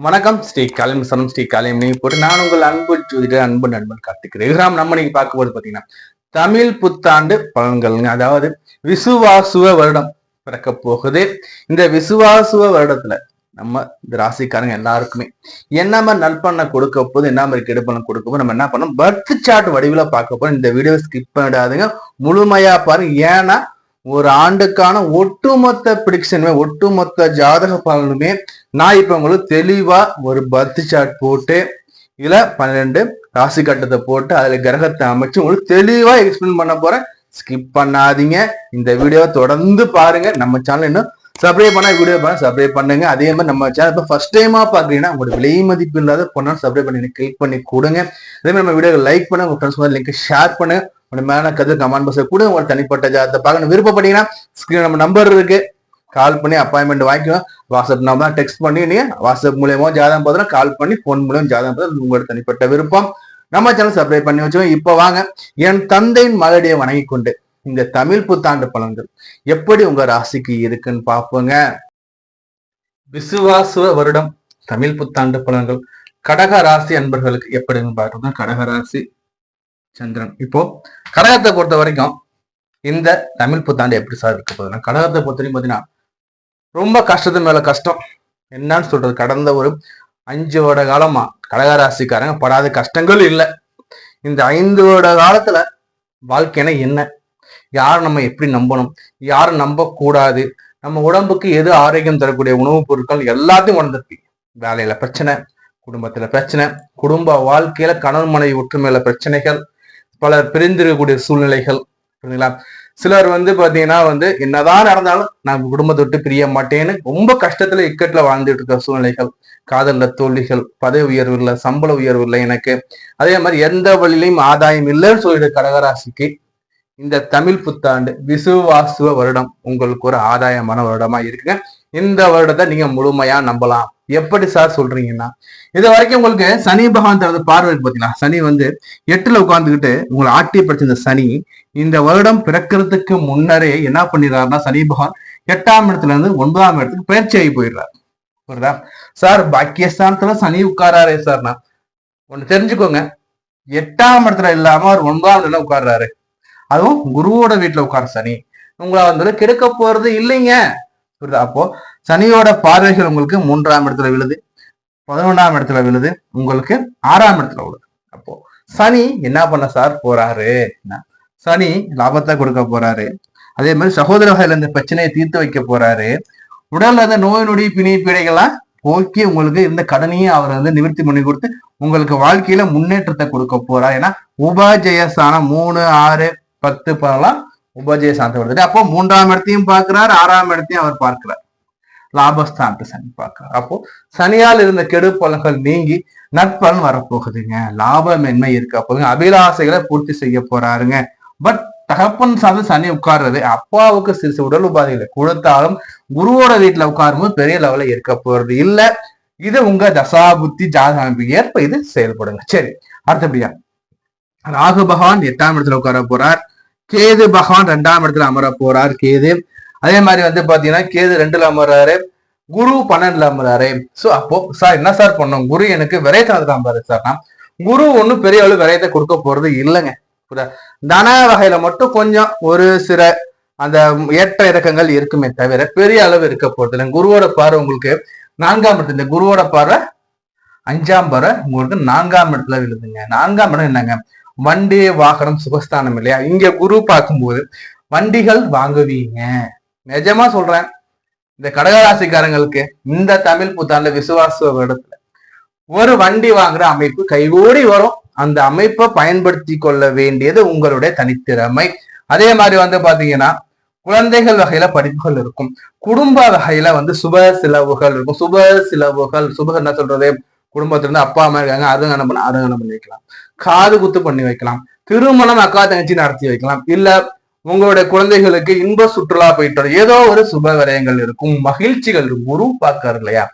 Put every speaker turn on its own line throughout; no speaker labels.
வணக்கம் ஸ்ரீ காலிம் சனம் ஸ்ரீ காலிம் நீங்க போட்டு நான் உங்கள் அன்பு ஜோதிடர் அன்பு நண்பன் கார்த்திக் நம்ம இன்னைக்கு பார்க்க போது பாத்தீங்கன்னா தமிழ் புத்தாண்டு பலன்கள்ங்க. அதாவது விசுவாசுவ வருடம் பிறக்க போகுது. இந்த விசுவாசுவ வருடத்துல நம்ம இந்த ராசிக்காரங்க எல்லாருக்குமே என்ன மாதிரி நற்பண்ண கொடுக்க போது, என்ன மாதிரி கெடுப்பணம் கொடுக்க போது, நம்ம என்ன பண்ணோம் பர்த் சார்ட் வடிவுல பார்க்க போறோம். இந்த வீடியோ ஸ்கிப் பண்ணிடாதுங்க, முழுமையா பாருங்க. ஏன்னா ஒரு ஆண்டுக்கான ஒட்டுமொத்த பிரிடிக்ஷனுமே, ஒட்டுமொத்த ஜாதக பலனுமே நான் இப்ப உங்களுக்கு தெளிவா ஒரு பர்த் சார்ட் போட்டு இதுல 12 ராசி கட்டத்தை போட்டு அதுல கிரகத்தை அமைச்சு உங்களுக்கு தெளிவா எக்ஸ்பிளைன் பண்ண போறேன். ஸ்கிப் பண்ணாதீங்க, இந்த வீடியோவை தொடர்ந்து பாருங்க. நம்ம சேனல் இன்னும் சப்ஸ்கிரைப் பண்ணா வீடியோ பண்ண சப்ஸ்கிரைப் பண்ணுங்க. அதே மாதிரி நம்ம சேனல் இப்போ ஃபர்ஸ்ட் டைமா பாக்குறீங்கன்னா உங்களோட விலை மதிப்பு இல்லாத பொண்ணாலும் சப்ஸ்கிரைப் பண்ணி கிளிக் பண்ணி கொடுங்க. அதே மாதிரி நம்ம வீடியோ லைக் பண்ணுங்க, உங்க ஃப்ரெண்ட்ஸ் லிங்க் ஷேர் பண்ணுங்க. உங்க மேல கருத்து கமெண்ட் பாக்ஸ்ல கூட உங்களோட தனிப்பட்ட ஜாதகத்தை பார்க்கணும் விருப்பப்பட்டீங்கன்னா ஸ்கிரீன் நம்ம நம்பர் இருக்கு, கால் பண்ணி அப்பாயின்மெண்ட் வாங்கிக்கலாம். வாட்ஸ்அப் நம்பர் டெக்ஸ்ட் பண்ணி நீங்க வாட்ஸ்அப் மூலியமா ஜாதகம் பார்த்தா கால் பண்ணி போன் மூலியம் ஜாதகம் பார்த்தா உங்களோட தனிப்பட்ட விருப்பம். நம்ம சேனல் சப்ஸ்கிரைப் பண்ணி வச்சுக்கோங்க. இப்ப வாங்க என் தந்தையின் மலடியை வணங்கி கொண்டு இந்த தமிழ் புத்தாண்டு பலன்கள் எப்படி உங்க ராசிக்கு இருக்குன்னு பார்ப்போங்க. விசுவாசுவ வருடம் தமிழ் புத்தாண்டு பலன்கள் கடக ராசி அன்பர்களுக்கு எப்படின்னு பார்க்கணும். கடக ராசி சந்திரன். இப்போ கடகத்தை பொறுத்த வரைக்கும் இந்த தமிழ் புத்தாண்டு எப்படி சார் இருக்க போகுதுன்னா, கடகத்தை பொறுத்த வரைக்கும் பாத்தீங்கன்னா ரொம்ப கஷ்டத்து மேல கஷ்டம். என்னன்னு சொல்றது, கடந்த ஒரு 5 வருட காலமா கடகராசிக்காரங்க படாத கஷ்டங்கள் இல்லை. இந்த 5 வருட காலத்துல வாழ்க்கைனா என்ன, யாரை நம்ம எப்படி நம்பணும், யாரும் நம்ப கூடாது, நம்ம உடம்புக்கு எது ஆரோக்கியம் தரக்கூடிய உணவுப் பொருட்கள் எல்லாத்தையும் உணர்ந்திருப்பீங்க. வேலையில பிரச்சனை, குடும்பத்துல பிரச்சனை, குடும்ப வாழ்க்கையில கணவன் மனைவி ஒற்றுமையில பிரச்சனைகள், பலர் பிரிந்திருக்கக்கூடிய சூழ்நிலைகள். புரியுதுங்களா? சிலர் பாத்தீங்கன்னா என்னதான் நடந்தாலும் நான் குடும்பத்தை விட்டு பிரிய மாட்டேன்னு ரொம்ப கஷ்டத்துல இக்கட்டுல வாழ்ந்துட்டு இருக்க சூழ்நிலைகள், காதல்ல தோல்விகள், பதவி உயர்வு இல்லை, சம்பள உயர்வு இல்லை எனக்கு, அதே மாதிரி எந்த வழியிலையும் ஆதாயம் இல்லைன்னு சொல்லிட்டு கடகராசிக்கு இந்த தமிழ் புத்தாண்டு விசுவாசுவ வருடம் உங்களுக்கு ஒரு ஆதாயமான வருடமா இருக்குங்க. இந்த வருடத்தை நீங்க முழுமையா நம்பலாம். எப்படி சார் சொல்றீங்கன்னா, இது வரைக்கும் உங்களுக்கு சனி பகவான் தனது பார்வை பார்த்தீங்கன்னா, சனி 8ல உட்கார்ந்துக்கிட்டு உங்களை ஆட்டி படிச்ச சனி இந்த வருடம் பிறக்கிறதுக்கு முன்னரே என்ன பண்ணிடுறாருன்னா, சனி பகவான் 8ஆம் இடத்துல இருந்து 9ஆம் இடத்துக்கு பயிற்சி ஆகி போயிடுறாரு. புரியுதா சார்? பாக்கியஸ்தானத்துல சனி உட்காராரே சார்னா ஒண்ணு தெரிஞ்சுக்கோங்க, 8ஆம் இடத்துல இல்லாம அவர் 9ஆம் இடத்துல உட்கார்றாரு. அதுவும் குருவோட வீட்டுல உட்கார சனி உங்களை கெடுக்க போறது இல்லைங்க. புரியுதா? அப்போ சனியோட பார்வைகள் உங்களுக்கு 3ஆம் இடத்துல விழுது, 11ஆம் இடத்துல விழுது, உங்களுக்கு 6ஆம் இடத்துல விழுது. அப்போ சனி என்ன பண்ண சார் போறாரு, சனி லாபத்தை கொடுக்க போறாரு. அதே மாதிரி சகோதர வகையில இந்த பிரச்சனையை தீர்த்து வைக்க போறாரு. உடல்ல இருந்த நோய் நொடி பிணி பீடைகள்லாம் போக்கி உங்களுக்கு இருந்த கடனையும் அவர் நிவர்த்தி பண்ணி கொடுத்து உங்களுக்கு வாழ்க்கையில முன்னேற்றத்தை கொடுக்க போறார். ஏன்னா உபஜயஸ்தானம் 3, 6, 10 பலாம் உபஜய சாந்தம் வருது. அப்போ 3ஆம் இடத்தையும் பார்க்கிறார், 6ஆம் இடத்தையும் அவர் பார்க்கிறார், லாபஸ்தானத்தை சனி பார்க்கிறார். அப்போ சனியால் இருந்த கெடு பலன்கள் நீங்கி நற்பலன் வரப்போகுதுங்க. லாபமென்மை இருக்க போகுதுங்க. அபிலாசைகளை பூர்த்தி செய்ய போறாருங்க. பட் தகப்பன் சார்ந்து சனி உட்கார்றது அப்பாவுக்கு சிறு உடல் உபாதைகளை கொடுத்தாலும் குருவோட வீட்டுல உட்காரும்போது பெரிய லெவல்ல இருக்க போறது இல்ல. இது உங்க தசாபுத்தி ஜாதக அமைப்புக்கு ஏற்ப இது செயல்படுங்க. சரி, அடுத்தபடியா ராகு பகவான் 8ஆம் இடத்துல உட்கார போறார். கேது பகவான் 2ஆம் இடத்துல அமர போறார். கேது அதே மாதிரி பாத்தீங்கன்னா கேது 2ல அமர்றாரு, குரு 12ல அமர்றாரு. சோ அப்போ சார் என்ன சார் பண்ணோம், குரு எனக்கு விரயத்தை அமர்றாரு சார்னா, குரு ஒன்னும் பெரிய அளவு விரயத்தை கொடுக்க போறது இல்லைங்க. தன வகையில மட்டும் கொஞ்சம் ஒரு சில அந்த ஏற்ற இறக்கங்கள் இருக்குமே தவிர பெரிய அளவு இருக்க போறது இல்லை. குருவோட பார்வை உங்களுக்கு 4ஆம் இடத்துல, இந்த குருவோட பார்வை 5ஆம் பார்வை உங்களுக்கு 4ஆம் இடத்துல விழுதுங்க. 4ஆம் இடம் என்னங்க, வண்டி வாகனம் சுகஸ்தானம் இல்லையா? இங்க குரு பார்க்கும்போது வண்டிகள் வாங்குவீங்க. நிஜமா சொல்றேன், இந்த கடகராசிக்காரங்களுக்கு இந்த தமிழ் புத்தாண்டு விசுவாச வருடத்துல ஒரு வண்டி வாங்குற அமைப்பு கைகூடி வரும். அந்த அமைப்பை பயன்படுத்தி கொள்ள வேண்டியது உங்களுடைய தனித்திறமை. அதே மாதிரி பாத்தீங்கன்னா குழந்தைகள் வகையில படிப்புகள் இருக்கும், குடும்ப வகையில சுப செலவுகள் இருக்கும். சுப என்ன சொல்றது, குடும்பத்துல அப்பா அம்மா இருக்காங்க, அருங்கணம் பண்ண அருங்கணம் பண்ணி வைக்கலாம், காது குத்து பண்ணி வைக்கலாம், திருமணம் அக்கா தங்கச்சி நடத்தி வைக்கலாம், இல்ல உங்களுடைய குழந்தைகளுக்கு இன்ப சுற்றுலா போயிட்டு ஏதோ ஒரு சுப விரயங்கள் இருக்கும், மகிழ்ச்சிகள் இருக்கும். குரு பார்க்காரு இல்லையா,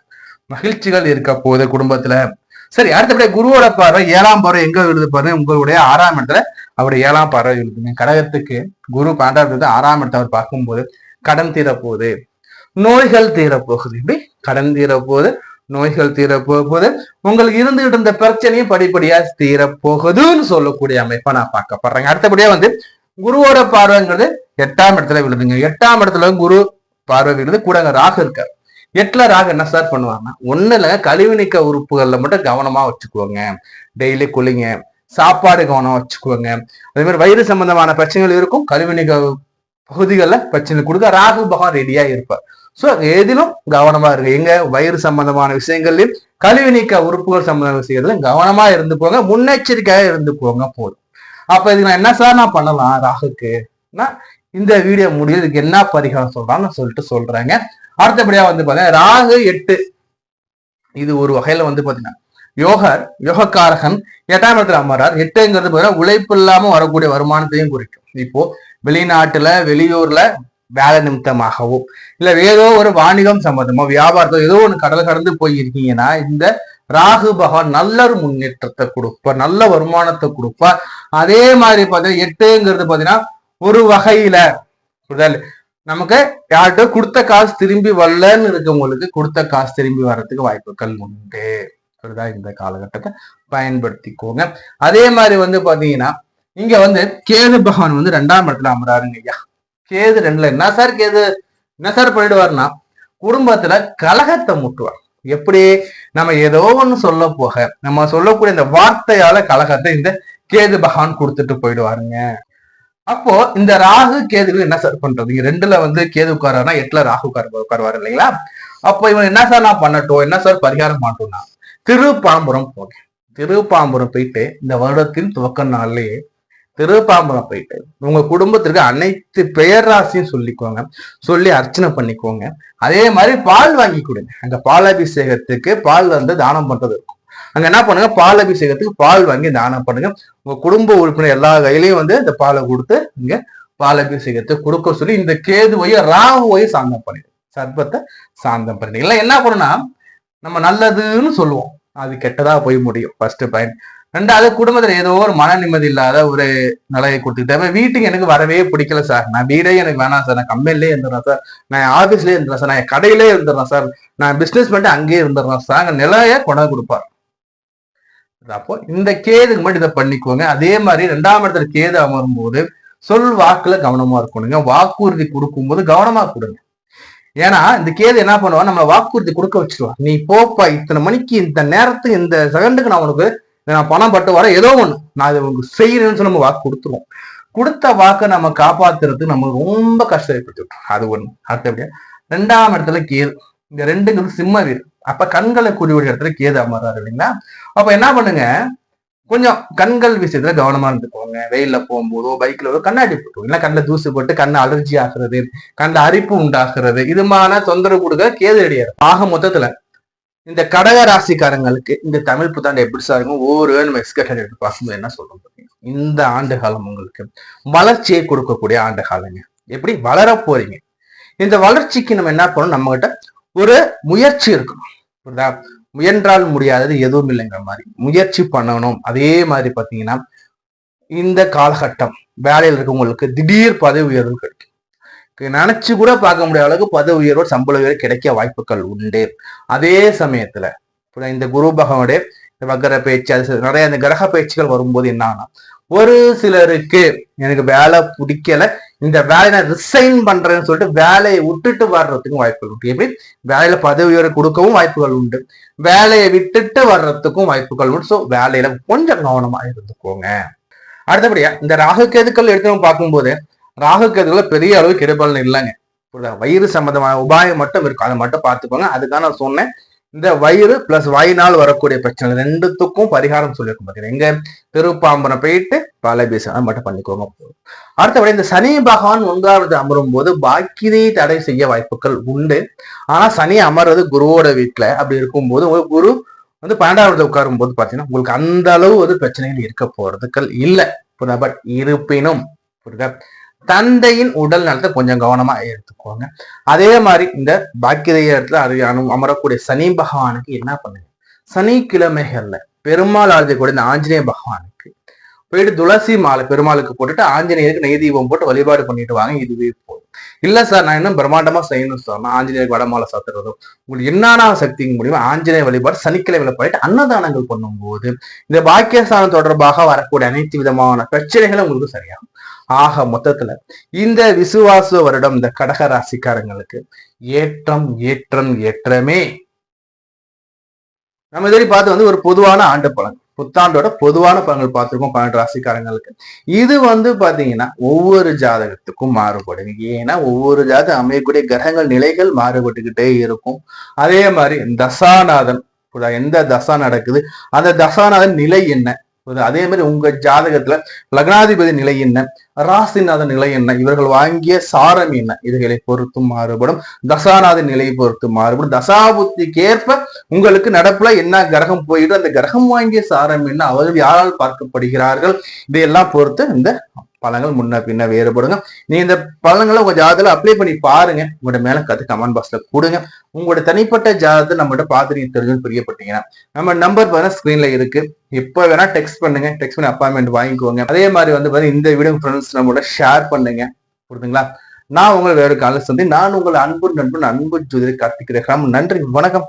மகிழ்ச்சிகள் இருக்க போகுது குடும்பத்துல. சரி, அடுத்தபடியா குருவோட பார்வை 7ஆம் பார்வை எங்க விழுது பாருங்க, உங்களுடைய 6ஆம் இடத்துல அவருடைய 7ஆம் பார்வை விழுதுங்க. கடகத்துக்கு குரு 12ஆம் இடத்துல 6ஆம் இடத்தை அவர் பார்க்கும்போது கடன் தீரப்போகுது, நோய்கள் தீரப்போகுது. இப்படி கடன் தீரப்போகுது, நோய்கள் தீரப்போகுது, உங்களுக்கு இருந்துகிட்டு இருந்த பிரச்சனையும் படிப்படியா தீரப்போகுதுன்னு சொல்லக்கூடிய அமைப்பா நான் பார்க்கப்படுறேங்க. அடுத்தபடியா வந்து குருவோட பார்வைங்கிறது 8ஆம் இடத்துல விழுதுங்க. 8ஆம் இடத்துல குரு பார்வை விழுது, கூட அங்க ராகு இருக்காரு. 8ல ராகு என்ன சார் பண்ணுவாங்கன்னா, ஒண்ணுல கழிவு நீக்க உறுப்புகள்ல மட்டும் கவனமா வச்சுக்கோங்க, டெய்லி குளிங்க, சாப்பாடு கவனமா வச்சுக்கோங்க. அதே மாதிரி வயிறு சம்பந்தமான பிரச்சனைகள் இருக்கும், கழிவு நீக்க பகுதிகளில் பிரச்சனை கொடுக்க ராகு பகவான் ரெடியா இருப்பார். சோ எதிலும் கவனமா இருக்கு. எங்க வயிறு சம்பந்தமான விஷயங்கள்லயும் கழிவு நீக்க உறுப்புகள் சம்பந்தமான விஷயத்துல கவனமா இருந்துக்கோங்க, முன்னெச்சரிக்கையாக இருந்துக்கோங்க போதும். அப்ப இதுக்கு நான் என்ன சார் நான் பண்ணலாம் ராகுக்கு, இந்த வீடியோ முடியும் இதுக்கு என்ன பரிகாரம் சொல்றான்னு சொல்லிட்டு சொல்றாங்க. அடுத்தபடியா வந்து பாத்தீங்கன்னா ராகு 8 இது ஒரு வகையில வந்து பாத்தீங்கன்னா யோகக்காரகன் 8ஆம் இடத்துல அமரார். 8ங்கிறது பாத்தீங்கன்னா உழைப்பு இல்லாம வரக்கூடிய வருமானத்தையும் குறிக்கும். இப்போ வெளிநாட்டுல வெளியூர்ல வேலை நிமித்தமாகவும் இல்ல ஏதோ ஒரு வாணிகம் சம்பந்தமோ வியாபாரத்தோ ஏதோ ஒன்று கடல் கடந்து போயிருக்கீங்கன்னா இந்த ராகு பகவான் நல்ல ஒரு முன்னேற்றத்தை கொடுப்பார், நல்ல வருமானத்தை கொடுப்பார். அதே மாதிரி பார்த்தீங்கன்னா 8ங்கிறது பாத்தீங்கன்னா ஒரு வகையில நமக்கு யார்கிட்ட கொடுத்த காசு திரும்பி வரலன்னு இருக்கவங்களுக்கு கொடுத்த காசு திரும்பி வர்றதுக்கு வாய்ப்புகள் உண்டு. இந்த காலகட்டத்தை பயன்படுத்திக்கோங்க. அதே மாதிரி வந்து பாத்தீங்கன்னா இங்க வந்து கேது பகவான் வந்து 2ஆம் இடத்துல அமராருங்க ஐயா. கேது 2ல என்ன சார் பண்ணிடுவாருன்னா குடும்பத்துல கலகத்தை முட்டுவார். எப்படி நம்ம ஏதோ ஒண்ணு சொல்ல போக நம்ம சொல்லக்கூடிய இந்த வார்த்தையால கலகத்தை இந்த கேது பகவான் கொடுத்துட்டு போயிடுவாருங்க. அப்போ இந்த ராகு கேதுக்கு என்ன சார் பண்றது? இங்க 2ல வந்து கேது உட்காருனா 8ல ராகு உட்காருவாரு இல்லைங்களா? அப்போ இவன் என்ன சார் நான் பண்ணட்டும், என்ன சார் பரிகாரம் மாட்டோம்னா திருப்பாம்புரம் போக, திருப்பாம்புரம் போயிட்டு இந்த வருடத்தின் துவக்க நாள்லயே திருப்பாம்புரம் போயிட்டு உங்க குடும்பத்திற்கு அனைத்து பெயர் ராசியும் சொல்லிக்கோங்க, சொல்லி அர்ச்சனை பண்ணிக்கோங்க. அதே மாதிரி பால் வாங்கி கொடுங்க. அங்க பாலாபிஷேகத்துக்கு பால் வந்து தானம் பண்றது இருக்கும். அங்க என்ன பண்ணுங்க, பால் அபிஷேகத்துக்கு பால் வாங்கி தானம் பண்ணுங்க. உங்க குடும்ப உறுப்பினர் எல்லா கையிலையும் வந்து இந்த பாலை கொடுத்து இங்க பால் அபிஷேகத்தை கொடுக்க சொல்லி இந்த கேதுவையும் ராகுவையும் சாந்தம் பண்ணிடு, சர்ப்பத்தை சாந்தம் பண்ணிடு. இல்லை என்ன பண்ணுனா நம்ம நல்லதுன்னு சொல்லுவோம், அது கெட்டதா போய் முடியும். First point. 2வது குடும்பத்துல ஏதோ ஒரு மன நிம்மதி இல்லாத ஒரு நிலையை கொடுத்துக்கிட்டேன். வீட்டுக்கு எனக்கு வரவே பிடிக்கல சார், நான் வீடே எனக்கு வேணாம் சார், நான் கம்பெனிலே இருந்துடுறேன் சார், நான் ஆபீஸ்லயே இருந்துடுறேன் சார், நான் கடையிலே இருந்துடுறேன் சார், நான் பிசினஸ் பண்ணிட்டு அங்கேயே இருந்துடுறேன் சார், அங்க நிலைய கொண்டாந்து கொடுப்பார். அப்போ இந்த கேதுக்கு மட்டும் இதை பண்ணிக்கோங்க. அதே மாதிரி 2ஆம் இடத்துல கேது அமரும் போது சொல் வாக்குல கவனமா இருக்கணுங்க. வாக்குறுதி கொடுக்கும் போது கவனமா கொடுங்க. ஏன்னா இந்த கேது என்ன பண்ணுவா, நம்ம வாக்குறுதி கொடுக்க வச்சிருவான். நீ போப்பா, இத்தனை மணிக்கு இந்த நேரத்துக்கு இந்த செகண்டுக்கு நான் உனக்கு நான் பணம் பட்டு வர ஏதோ ஒண்ணு நான் இதை உங்களுக்கு செய்யறேன்னு சொல்லி நம்ம வாக்கு கொடுத்துருவோம். கொடுத்த வாக்கை நம்ம காப்பாத்துறதுக்கு நம்ம ரொம்ப கஷ்டப்பட்டு அது ஒண்ணு. அடுத்தபடியா 2ஆம் இடத்துல கேது, இந்த 2ங்கிறது சிம்ம வீடு. அப்ப கண்களை குறிவிட இடத்துல கேது அமர்றாரு இல்லைங்களா? அப்ப என்ன பண்ணுங்க, கொஞ்சம் கண்கள் விஷயத்துல கவனமா இருந்துக்கோங்க. வெயில்ல போகும்போதோ பைக்ல கண்ணாடி போட்டு இல்லை கண்ணில் தூசு போட்டு கண்ணு அலர்ஜி ஆகுறது, கண்ணில் அரிப்பு உண்டாகிறது, இதுமான தொந்தரவு கொடுக்க கேது அடியாரு. ஆக மொத்தத்துல இந்த கடக ராசிக்காரங்களுக்கு இந்த தமிழ் புத்தாண்டு எப்படி சார் இருக்கும் ஒவ்வொரு நம்ம எக்ஸ்கேட்டர் எடுத்து பார்க்கும்போது என்ன சொல்றோம், இந்த ஆண்டு காலம் உங்களுக்கு வளர்ச்சியை கொடுக்கக்கூடிய ஆண்டு காலங்க. எப்படி வளர போறீங்க, இந்த வளர்ச்சிக்கு நம்ம என்ன பண்ணணும், நம்ம கிட்ட ஒரு முயற்சி இருக்கணும். முயன்றால் முடியாதது எதுவும் இல்லைங்கிற மாதிரி முயற்சி பண்ணணும். அதே மாதிரி பாத்தீங்கன்னா இந்த காலகட்டம் வேலையில் இருக்கவங்களுக்கு திடீர் பதவி உயர்வு கிடைக்கும். நினைச்சு கூட பார்க்க முடியாத அளவுக்கு பதவி உயர்வு சம்பள உயர்வு கிடைக்க வாய்ப்புகள் உண்டு. அதே சமயத்துல இந்த குரு பகவானுடைய வக்கர பேச்சு, அது நிறைய இந்த கிரக பயிற்சிகள் வரும்போது என்னன்னா, ஒரு சிலருக்கு எனக்கு வேலை பிடிக்கல, இந்த வேலையை நான் ரிசைன் பண்றேன்னு சொல்லிட்டு வேலையை விட்டுட்டு வர்றதுக்கும் வாய்ப்புகள் உண்டு. எப்படி வேலையில பதவி உயர்வு கொடுக்கவும் வாய்ப்புகள் உண்டு, வேலையை விட்டுட்டு வர்றதுக்கும் வாய்ப்புகள் உண்டு. ஸோ வேலையில கொஞ்சம் கவனமா இருந்துக்கோங்க. அடுத்தபடியா இந்த ராகு கேதுக்கள் எடுத்து பார்க்கும்போது ராகு கேதுக்களை பெரிய அளவு கெடுபலன் இல்லைங்க. வயிறு சம்பந்தமான உபாயம் மட்டும் இருக்கும், அதை மட்டும் பார்த்துக்கோங்க. அதுக்காக நான் சொன்னேன், இந்த வயிறு பிளஸ் வாயினால் வரக்கூடிய பிரச்சனை 2த்துக்கும் பரிகாரம் சொல்லியிருக்கும். பார்த்தீங்கன்னா எங்க திருப்பாம்பனை போயிட்டு பாலபீசம் மட்டும் பண்ணிக்கோங்க. அடுத்தபடி இந்த சனி பகவான் 9வது அமரும் போது பாக்கியதை தடை செய்ய வாய்ப்புகள் உண்டு. ஆனா சனி அமர்றது குருவோட வீட்டுல, அப்படி இருக்கும்போது உங்களுக்கு குரு வந்து 12வது உட்காரும் போது பாத்தீங்கன்னா உங்களுக்கு அந்த அளவு ஒரு பிரச்சனைகள் இருக்க போறதுக்கள் இல்லை. பட் இருப்பினும் தந்தையின் உடல் நலத்தை கொஞ்சம் கவனமா எடுத்துக்கோங்க. அதே மாதிரி இந்த பாக்கிய இடத்துல அமரக்கூடிய சனி பகவானுக்கு என்ன பண்ணுங்க, சனிக்கிழமைகள்ல பெருமாள் ஆழ்த்தக்கூடிய இந்த ஆஞ்சநேய பகவானுக்கு போயிட்டு துளசி மாலை பெருமாளுக்கு போட்டுட்டு ஆஞ்சநேயருக்கு நெய் தீபம் போட்டு வழிபாடு பண்ணிட்டு வாங்க. இதுவே போதும். இல்ல சார் நான் இன்னும் பிரம்மாண்டமா செய்யணும் சார், நான் ஆஞ்சநேயர் வடமாலை சாத்துறதும் உங்களுக்கு என்னென்ன சக்திங்க முடியும் ஆஞ்சநேய வழிபாடு சனிக்கிழமை போயிட்டு அன்னதானங்கள் பண்ணும்போது இந்த பாக்கியஸ்தானம் தொடர்பாக வரக்கூடிய அனைத்து விதமான பிரச்சனைகளும் உங்களுக்கு சரியாகும். ஆக மொத்தத்துல இந்த விசுவாச வருடம் இந்த கடக ராசிக்காரங்களுக்கு ஏற்றம் ஏற்றம் ஏற்றமே. நம்ம இதுவரை பார்த்து ஒரு பொதுவான ஆண்டு பலன், புத்தாண்டோட பொதுவான பலன்கள் பார்த்திருக்கோம் 12 ராசிக்காரங்களுக்கு. இது பாத்தீங்கன்னா ஒவ்வொரு ஜாதகத்துக்கும் மாறுபடும். ஏன்னா ஒவ்வொரு ஜாதகம் அமையக்கூடிய கிரகங்கள் நிலைகள் மாறுபட்டுக்கிட்டே இருக்கும். அதே மாதிரி தசாநாதன் எந்த தசா நடக்குது அந்த தசாநாதன் நிலை என்ன, அதே மாதிரி உங்க ஜாதகத்துல லக்னாதிபதி நிலை என்ன, ராசிநாதன் நிலை என்ன, இவர்கள் வாங்கிய சாரம் என்ன, இதுகளை பொறுத்து மாறுபடும். தசாநாத நிலையை பொறுத்து மாறுபடும். தசாபுத்திக்கு ஏற்ப உங்களுக்கு நடப்புல என்ன கிரகம் போயிட்டு அந்த கிரகம் வாங்கிய சாரம் என்ன, அவர்கள் யாரால் பார்க்கப்படுகிறார்கள், இதையெல்லாம் பொறுத்து இந்த பலன்கள் முன்ன பின்ன வேறுபடுங்க. நீ இந்த பலன்களை உங்க ஜாதகத்துல அப்ளை பண்ணி பாருங்க. உங்களோட மேல கத்து கமெண்ட் பாக்ஸ்ல கொடுங்க. உங்களோட தனிப்பட்ட ஜாதகத்தை நம்மகிட்ட பார்த்து நீங்க தெரிஞ்சு பிரியப்பட்டீங்கன்னா நம்ம நம்பர் பாருங்க ஸ்கிரீன்ல இருக்கு. எப்ப வேணா டெக்ஸ்ட் பண்ணுங்க, டெக்ஸ்ட் பண்ணி அப்பாயின்மெண்ட் வாங்கிக்கோங்க. அதே மாதிரி இந்த வீடியோ ஃப்ரெண்ட்ஸ் நம்மளோட ஷேர் பண்ணுங்க. புரியுதுங்களா? நான் உங்களை வேற காலையில் சந்தி. நான் உங்கள் அன்பு நண்பன் அன்பு ஜோதிடர் கார்த்திக் ரேகாம். நன்றி, வணக்கம்.